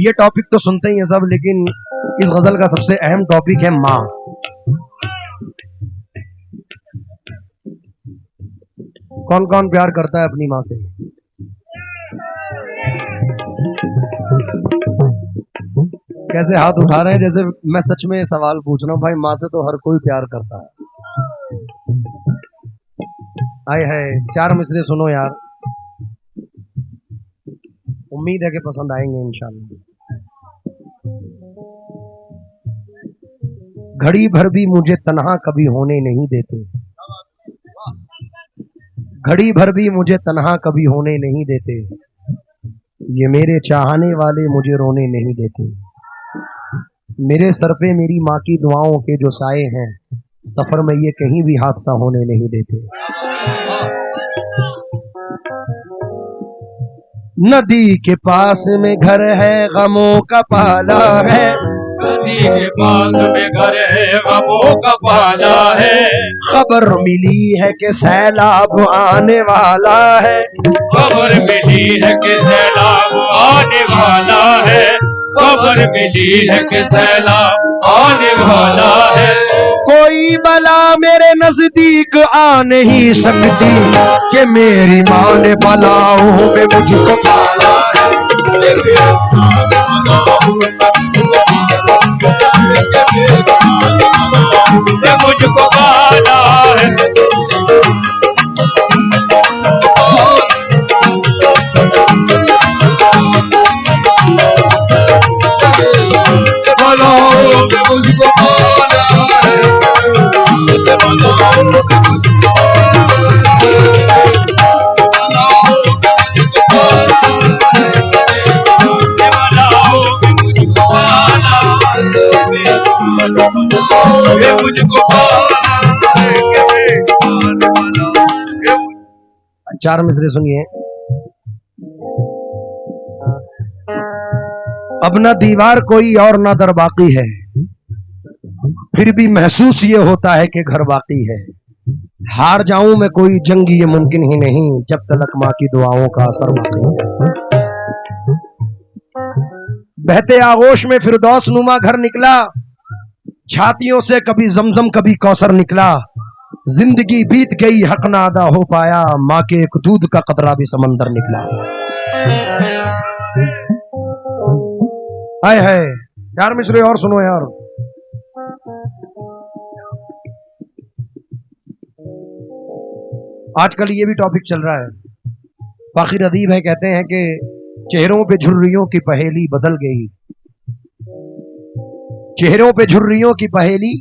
ये टॉपिक तो सुनते ही हैं सब, लेकिन इस गजल का सबसे अहम टॉपिक है माँ। कौन कौन प्यार करता है अपनी माँ से? कैसे हाथ उठा रहे हैं जैसे मैं सच में सवाल पूछ रहा हूं। भाई माँ से तो हर कोई प्यार करता है। आए है चार मिसरे सुनो यार, उम्मीद है कि पसंद आएंगे इंशाल्लाह। घड़ी भर भी मुझे तन्हा कभी होने नहीं देते, घड़ी भर भी मुझे तन्हा कभी होने नहीं देते, ये मेरे चाहने वाले मुझे रोने नहीं देते। मेरे सर पे मेरी माँ की दुआओं के जो साए हैं, सफर में ये कहीं भी हादसा होने नहीं देते। नदी के पास में घर है, गमों का पाला है, नदी के पास में घर है, गमों का पाला है। खबर मिली है कि सैलाब आने वाला है, खबर मिली है कि सैलाब आने वाला है, खबर मिली है कि सैलाब आने वाला है। कोई बला मेरे नजदीक आ नहीं सकती कि मेरी माँ ने बलाओं में मुझको पाला है। मुझको पाला है, बलाओं में मुझको पाला है। चार मिसरे सुनिए। अब न दीवार कोई और न दर बाकी है, फिर भी महसूस ये होता है कि घर बाकी है। हार जाऊं मैं कोई जंग ये मुमकिन ही नहीं, जब तक माँ की दुआओं का असर बाकी है। बहते आगोश में फिरदौस नुमा घर निकला, छातियों से कभी जमजम कभी कौसर निकला। जिंदगी बीत गई हक ना अदा हो पाया, माँ के एक दूध का कतरा भी समंदर निकला। हाय हाय यार मिसरे और सुनो यार। आजकल ये भी टॉपिक चल रहा है, फाखिर अदीब है, कहते हैं कि चेहरों पे झुर्रियों की पहेली बदल गई, चेहरों पे झुर्रियों की पहेली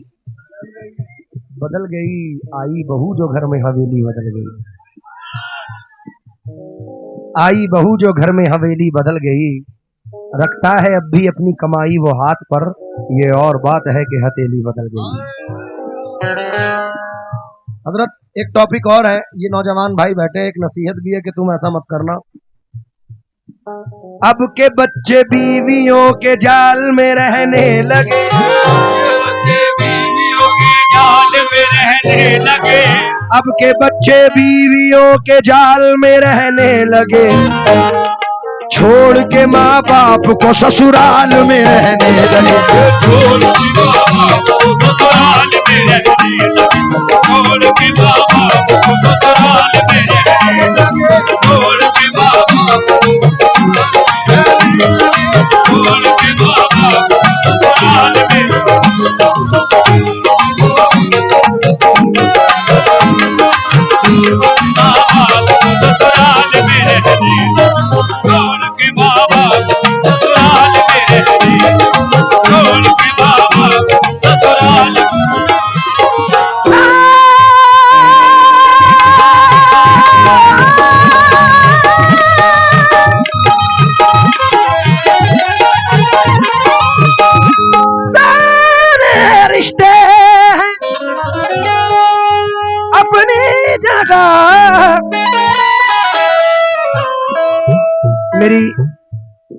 बदल गई, आई बहू जो घर में हवेली बदल गई, आई बहू जो घर में हवेली बदल गई। रखता है अब भी अपनी कमाई वो हाथ पर, ये और बात है कि हथेली बदल गई। हजरत एक टॉपिक और है, ये नौजवान भाई बैठे, एक नसीहत भी है कि तुम ऐसा मत करना। अब के बच्चे बीवियों के जाल में रहने लगे, अब के बच्चे बीवियों के जाल में रहने लगे, छोड़ के माँ बाप को ससुराल में रहने लगे, छोड़ के माँ बाप को ससुराल में रहने लगे, छोड़ के माँ बाप को ससुराल में रहने लगे, छोड़ के माँ बाप को ससुराल में रहने, छोड़ के माँ बाप ससुराल में रहने, छोड़ के माँ बाप ससुराल में। रिश्ते हैं अपनी जगह। मेरी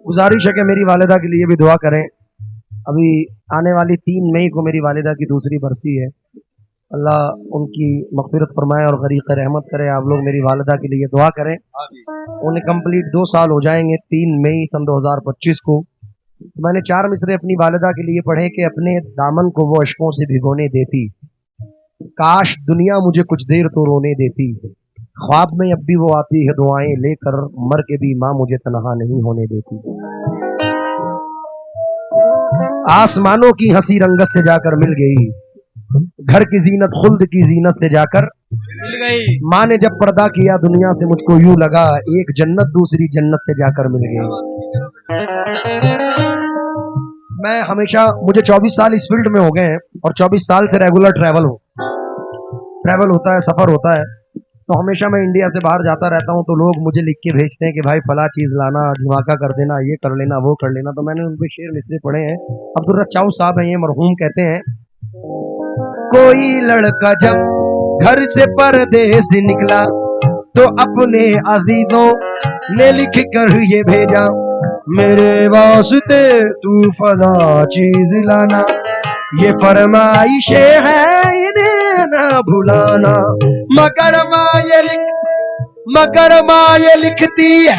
गुजारिश है कि मेरी वालिदा के लिए भी दुआ करें। अभी आने वाली 3 मई को मेरी वालिदा की दूसरी बरसी है। अल्लाह उनकी मग़फ़िरत फरमाए और गरीक़ रहमत करे। आप लोग मेरी वालिदा के लिए दुआ करें। उन्हें कंप्लीट 2 साल हो जाएंगे 3 मई सन 2025 को। मैंने 4 मिसरे अपनी वालिदा के लिए पढ़े कि अपने दामन को वो अश्कों से भिगोने देती, काश दुनिया मुझे कुछ देर तो रोने देती, ख्वाब में अब भी वो आती है दुआएं लेकर, मर के भी माँ मुझे तन्हा नहीं होने देती। आसमानों की हंसी रंगत से जाकर मिल गई, घर की जीनत खुल्द की जीनत से जाकर मिल गई। माँ ने जब पर्दा किया दुनिया से मुझको यूं लगा, एक जन्नत दूसरी जन्नत से जाकर मिल गई। मैं हमेशा, मुझे 24 साल इस फील्ड में हो गए हैं और 24 साल से रेगुलर ट्रैवल होता है, सफर होता है। तो हमेशा मैं इंडिया से बाहर जाता रहता हूँ तो लोग मुझे लिख के भेजते हैं कि भाई फला चीज लाना, धमाका कर देना, ये कर लेना, वो कर लेना। तो मैंने उन पे शेर मिसरे पढ़े हैं। अब्दुल रच्चाऊ साहब हैं, ये मरहूम, कहते हैं कोई लड़का जब घर से परदेस निकला तो अपने अजीजों ने लिख कर ये भेजा, मेरे वास्ते तू फला चीज लाना, ये फरमाइशें हैं इन्हें ना भुलाना। मगर माँ ये लिखती है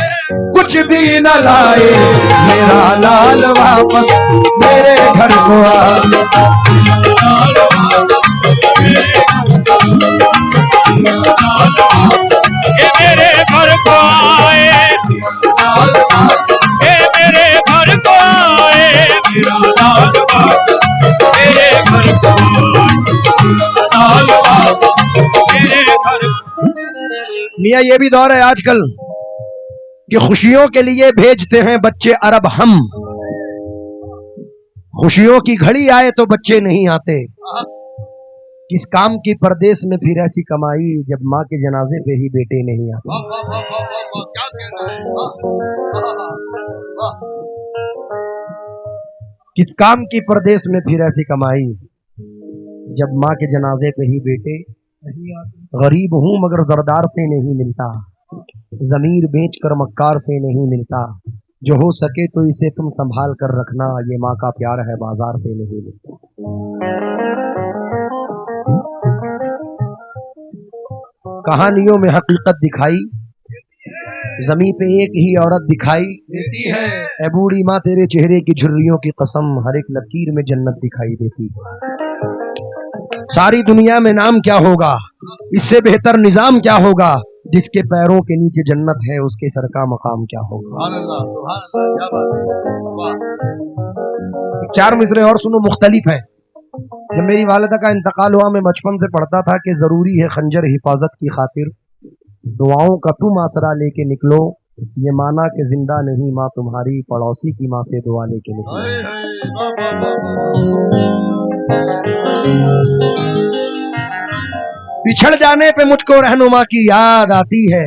कुछ भी न लाए, मेरा लाल वापस मेरे घर को आ। ये मेरे घर को आए, ये मेरे घर को आए, मेरा लाल बाबा मेरे घर को आए, लाल बाबा मेरे घर। मियाँ ये भी दौर है आजकल कि खुशियों के लिए भेजते हैं बच्चे अरब हम, खुशियों की घड़ी आए तो बच्चे नहीं आते। किस काम की परदेश में फिर ऐसी कमाई, जब माँ के जनाजे पे ही बेटे नहीं आते। क्या कहना है। किस काम की परदेश में फिर ऐसी कमाई, जब माँ के जनाजे पे ही बेटे नहीं आते। गरीब हूं मगर दरदार से नहीं मिलता, जमीर बेचकर मक्कार से नहीं मिलता, जो हो सके तो इसे तुम संभाल कर रखना, ये माँ का प्यार है बाजार से नहीं मिलता। कहानियों में हकीकत दिखाई, जमीन पे एक ही औरत दिखाई देती है, ए बूढ़ी माँ तेरे चेहरे की झुर्रियों की कसम, हर एक लकीर में जन्नत दिखाई देती। सारी दुनिया में नाम क्या होगा, इससे बेहतर निजाम क्या होगा, जिसके पैरों के नीचे जन्नत है उसके सर का मकाम क्या होगा। क्या बात है। 4 मिसरे और सुनो, मुख्तलिफ है। जब मेरी वालिदा का इंतकाल हुआ, मैं बचपन से पढ़ता था कि जरूरी है खंजर हिफाजत की खातिर, दुआओं का तुम आसरा लेके निकलो, ये माना कि जिंदा नहीं माँ तुम्हारी, पड़ोसी की माँ से दुआ लेके निकलो। पिछड़ जाने पे मुझको रहनुमा की याद आती है,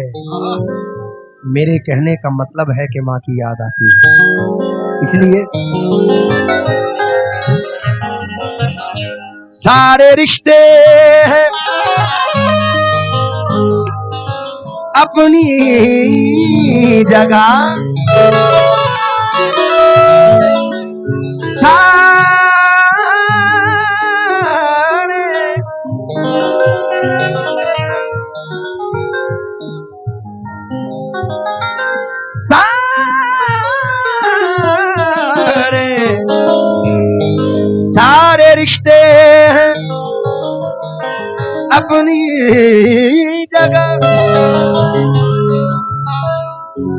मेरे कहने का मतलब है कि माँ की याद आती है। इसलिए सारे रिश्ते हैं अपनी जगह, सारे रिश्ते हैं अपनी जगह,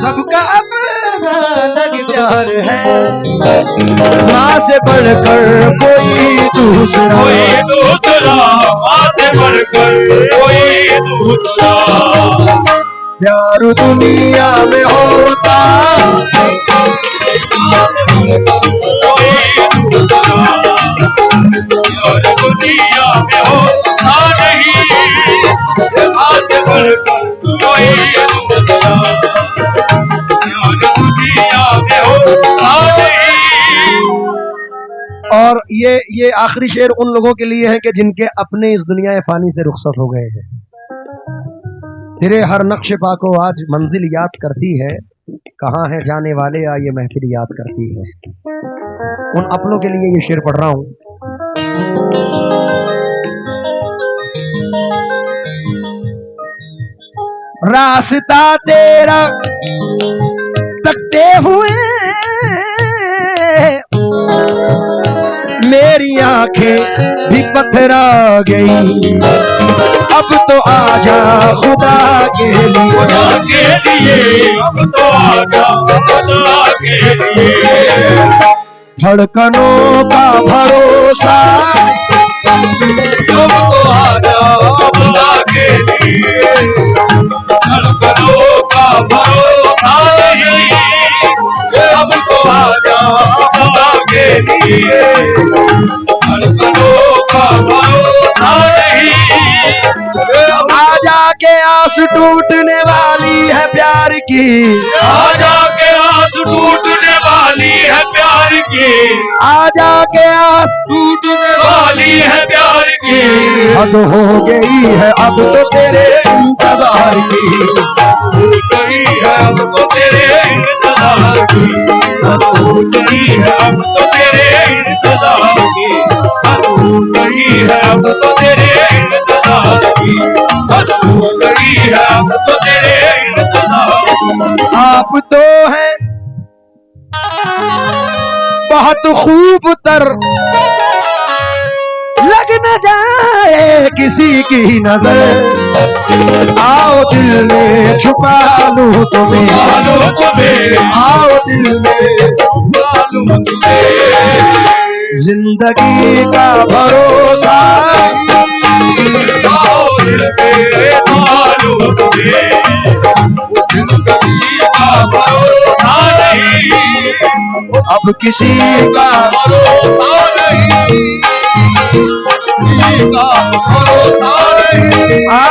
सबका अपना अलग प्यार है, माँ से बढ़कर कोई दूसरा, माँ से बढ़कर कोई दूसरा, प्यार दुनिया में होता दुनिया में होता नहीं, माँ से बढ़कर कोई दूसरा, दुनिया में होता नहीं। और ये आखिरी शेर उन लोगों के लिए है कि जिनके अपने इस दुनिया फानी से रुखसत हो गए हैं। तेरे हर नक्श पा को आज मंजिल याद करती है, कहाँ है जाने वाले आ ये महफिल याद करती है। उन अपनों के लिए ये शेर पढ़ रहा हूं। रास्ता तेरा तकते हुए तेरी आंखें भी पथरा गई। अब तो आजा खुदा के लिए, खुदा के लिए अब तो आजा खुदा के लिए। धड़कनों का भरोसा अब तो आजा खुदा के लिए। धड़कनों का भरोसा नहीं, अब तो आजा खुदा के लिए। धड़कनों का भरोसा नहीं, आजा के आस टूटने वाली है प्यार की, आजा के आस टूटने वाली है प्यार की। आजा के आस टूटने वाली है प्यार की। हद हो गई है अब तो तेरे इंतजार की, हो गई है अब तो तेरे इंतजार की। हो गई है अब तो तेरे इंतजार की। हो गई है अब तो तेरे इंतजार की। हो गई है अब तो तेरे इंतजार की। आप तो हैं बहुत खूब तर, लग न जाए किसी की नजर। आओ दिल में छुपा लूं तुम्हें, मालूम तुम्हें, आओ दिल में मालूम तुम्हें। जिंदगी का भरोसा, आओ दिल में मालूम तुम्हें। जिंदगी का भरोसा नहीं, अब किसी का भरोसा नहीं, किसी का भरोसा नहीं। आ